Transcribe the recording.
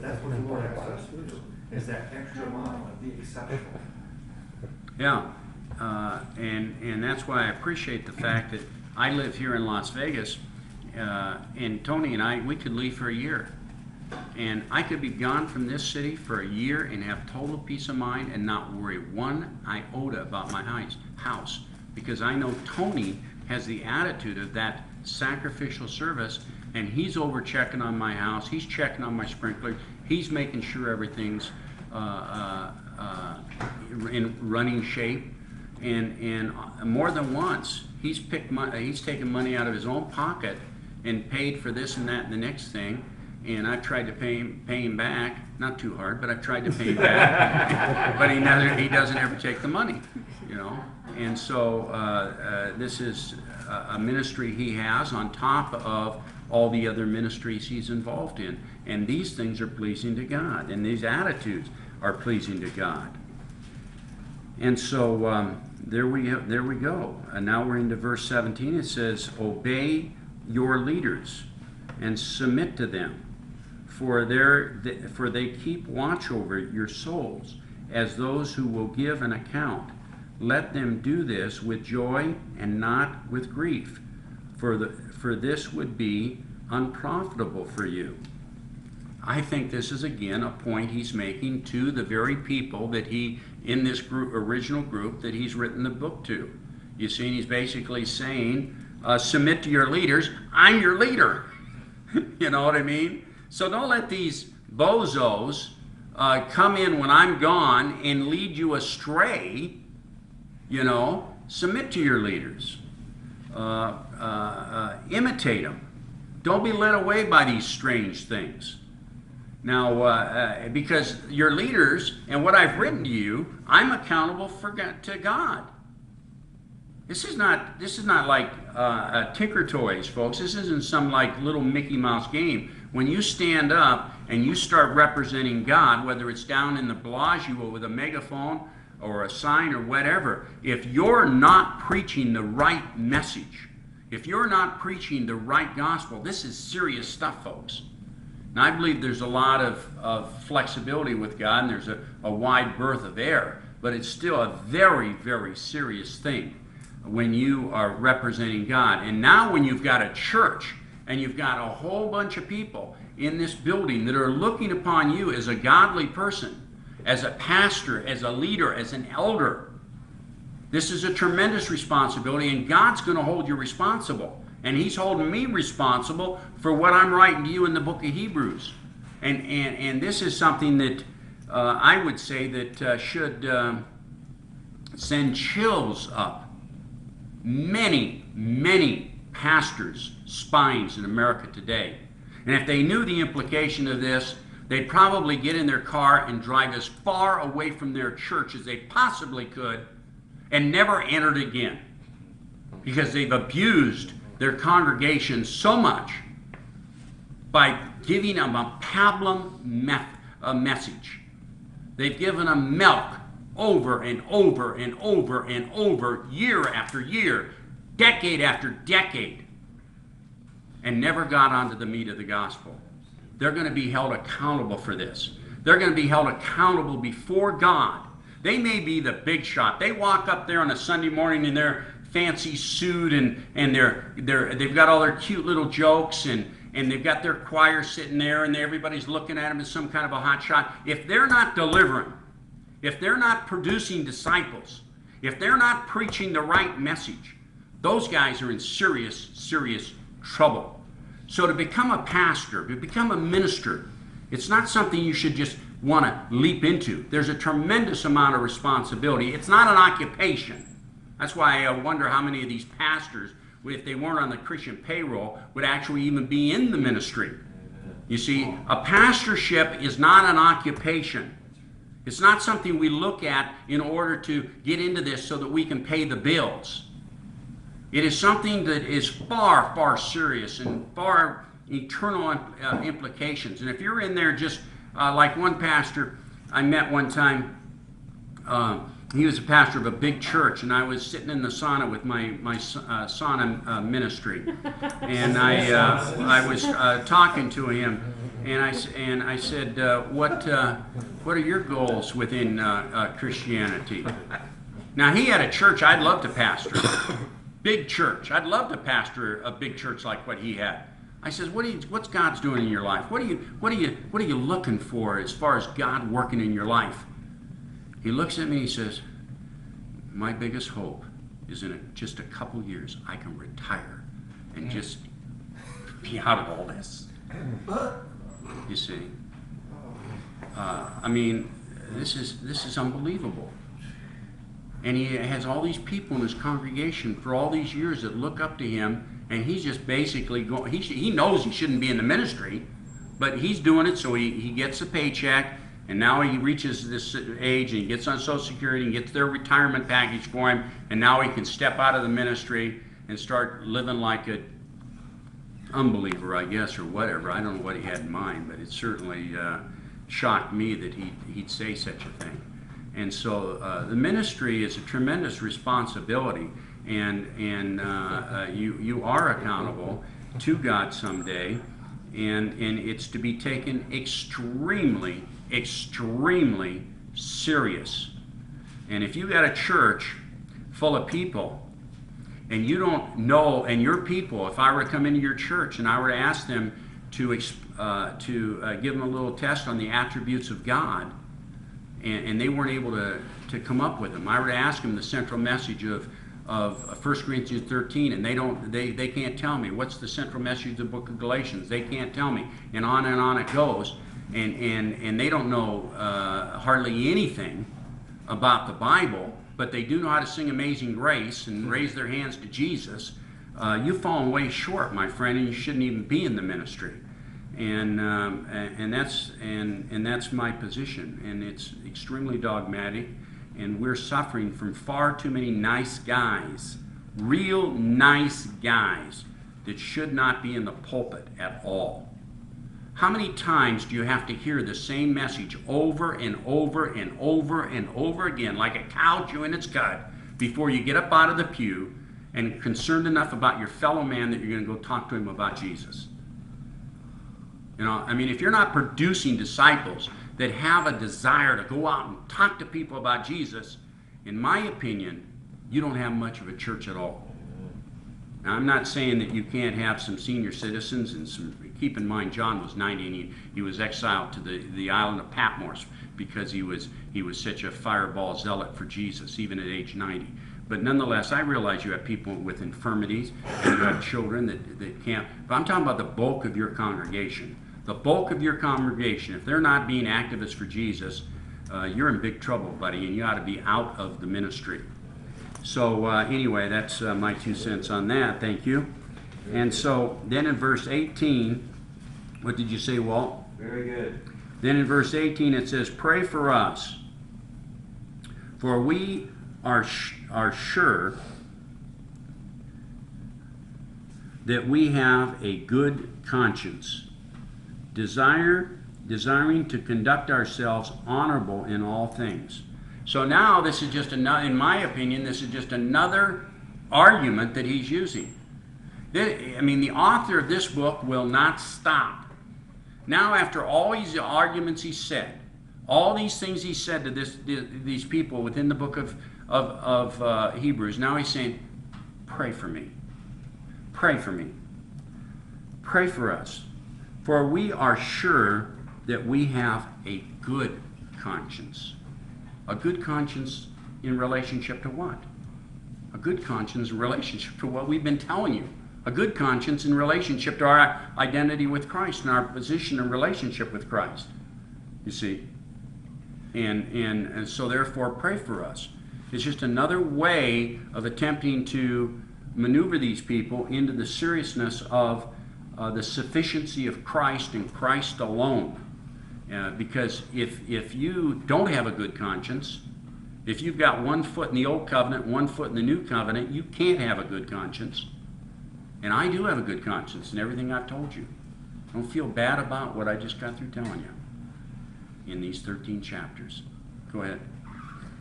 that's what the Lord asks us to do, is that extra mile and be exceptional. Yeah, and that's why I appreciate the fact that I live here in Las Vegas, and Tony and I, we could leave for a year. And I could be gone from this city for a year and have total peace of mind and not worry one iota about my house. Because I know Tony has the attitude of that sacrificial service, and he's over checking on my house, he's checking on my sprinklers, he's making sure everything's in running shape. And more than once, he's taken money out of his own pocket and paid for this and that and the next thing. And I've tried to pay him back, not too hard, but I've tried to pay him back. But he doesn't ever take the money, you know. And so this is a ministry he has on top of all the other ministries he's involved in. And these things are pleasing to God, and these attitudes are pleasing to God. And so there we go. And now we're into verse 17. It says, "Obey your leaders and submit to them, for they keep watch over your souls as those who will give an account. Let them do this with joy and not with grief, for this would be unprofitable for you." I think this is again a point he's making to the very people that he, in this original group that he's written the book to. You see, he's basically saying, submit to your leaders. I'm your leader. You know what I mean? So don't let these bozos come in when I'm gone and lead you astray. You know, submit to your leaders. Imitate them. Don't be led away by these strange things. Now, because your leaders and what I've written to you, I'm accountable to God. This is not like Tinker Toys, folks. This isn't some like little Mickey Mouse game. When you stand up and you start representing God, whether it's down in the Bellagio with a megaphone or a sign or whatever, if you're not preaching the right message, if you're not preaching the right gospel, this is serious stuff, folks. Now, I believe there's a lot of flexibility with God, and there's a wide berth of air, but it's still a very, very serious thing when you are representing God. And now when you've got a church and you've got a whole bunch of people in this building that are looking upon you as a godly person, as a pastor, as a leader, as an elder, this is a tremendous responsibility, and God's going to hold you responsible. And he's holding me responsible for what I'm writing to you in the book of Hebrews. And this is something that I would say that should send chills up many, many pastors' spines in America today. And if they knew the implication of this, they'd probably get in their car and drive as far away from their church as they possibly could and never enter it again, because they've abused their congregation so much by giving them a pablum message. They've given them milk over and over and over and over, year after year, decade after decade, and never got onto the meat of the gospel. They're going to be held accountable for this. They're going to be held accountable before God. They may be the big shot. They walk up there on a Sunday morning in their fancy suit, and they've got all their cute little jokes, and they've got their choir sitting there, and everybody's looking at them as some kind of a hot shot. If they're not delivering, if they're not producing disciples, if they're not preaching the right message, those guys are in serious, serious trouble. So to become a pastor, to become a minister, it's not something you should just want to leap into. There's a tremendous amount of responsibility. It's not an occupation. That's why I wonder how many of these pastors, if they weren't on the Christian payroll, would actually even be in the ministry. You see, a pastorship is not an occupation. It's not something we look at in order to get into this so that we can pay the bills. It is something that is far, far serious and far eternal implications. And if you're in there just like one pastor I met one time, he was a pastor of a big church, and I was sitting in the sauna with my sauna ministry, and I was talking to him, and I said, what are your goals within Christianity? Now, he had a church I'd love to pastor, big church. I'd love to pastor a big church like what he had. I says, what's God's doing in your life? What are you looking for as far as God working in your life? He looks at me and he says, my biggest hope is in just a couple years I can retire and just be out of all this. You see, I mean, this is unbelievable. And he has all these people in his congregation for all these years that look up to him, and he's just basically going. He knows he shouldn't be in the ministry, but he's doing it so he gets a paycheck. And now he reaches this age and he gets on Social Security and gets their retirement package for him, and now he can step out of the ministry and start living like a unbeliever, I guess, or whatever. I don't know what he had in mind, but it certainly shocked me that he'd say such a thing. And so the ministry is a tremendous responsibility, and you are accountable to God someday, and it's to be taken extremely serious. And if you got a church full of people and you don't know, and your people, if I were to come into your church and I were to ask them to give them a little test on the attributes of God, and they weren't able to come up with them, I were to ask them the central message of 1 Corinthians 13, and they can't tell me what's the central message of the book of Galatians. They can't tell me, and on it goes. And they don't know hardly anything about the Bible, but they do know how to sing Amazing Grace and raise their hands to Jesus. You've fallen way short, my friend, and you shouldn't even be in the ministry. And that's my position, and it's extremely dogmatic. And we're suffering from far too many nice guys, real nice guys, that should not be in the pulpit at all. How many times do you have to hear the same message over and over and over and over again, like a cow chewing its cud, before you get up out of the pew and concerned enough about your fellow man that you're going to go talk to him about Jesus? You know, I mean, if you're not producing disciples that have a desire to go out and talk to people about Jesus, in my opinion, you don't have much of a church at all. Now, I'm not saying that you can't have some senior citizens and some. Keep in mind, John was 90 and he was exiled to the island of Patmos because he was such a fireball zealot for Jesus, even at age 90. But nonetheless, I realize you have people with infirmities and you have children that can't. But I'm talking about the bulk of your congregation. The bulk of your congregation, if they're not being activists for Jesus, you're in big trouble, buddy, and you ought to be out of the ministry. So anyway, that's my 2 cents on that. Thank you. And so then in verse 18, what did you say, Walt? Very good. Then in verse 18 it says, pray for us, for we are sure that we have a good conscience, desiring to conduct ourselves honorable in all things. So now this is just another, in my opinion, this is just another argument that he's using. I mean, the author of this book will not stop. Now, after all these arguments he said, all these things he said to these people within the book of Hebrews, now he's saying, pray for me. Pray for me. Pray for us. For we are sure that we have a good conscience. A good conscience in relationship to what? A good conscience in relationship to what we've been telling you. A good conscience in relationship to our identity with Christ and our position in relationship with Christ. You see? And so therefore pray for us. It's just another way of attempting to maneuver these people into the seriousness of the sufficiency of Christ and Christ alone. Because if you don't have a good conscience, if you've got one foot in the old covenant, one foot in the new covenant, you can't have a good conscience. And I do have a good conscience in everything I've told you. Don't feel bad about what I just got through telling you in these 13 chapters. Go ahead.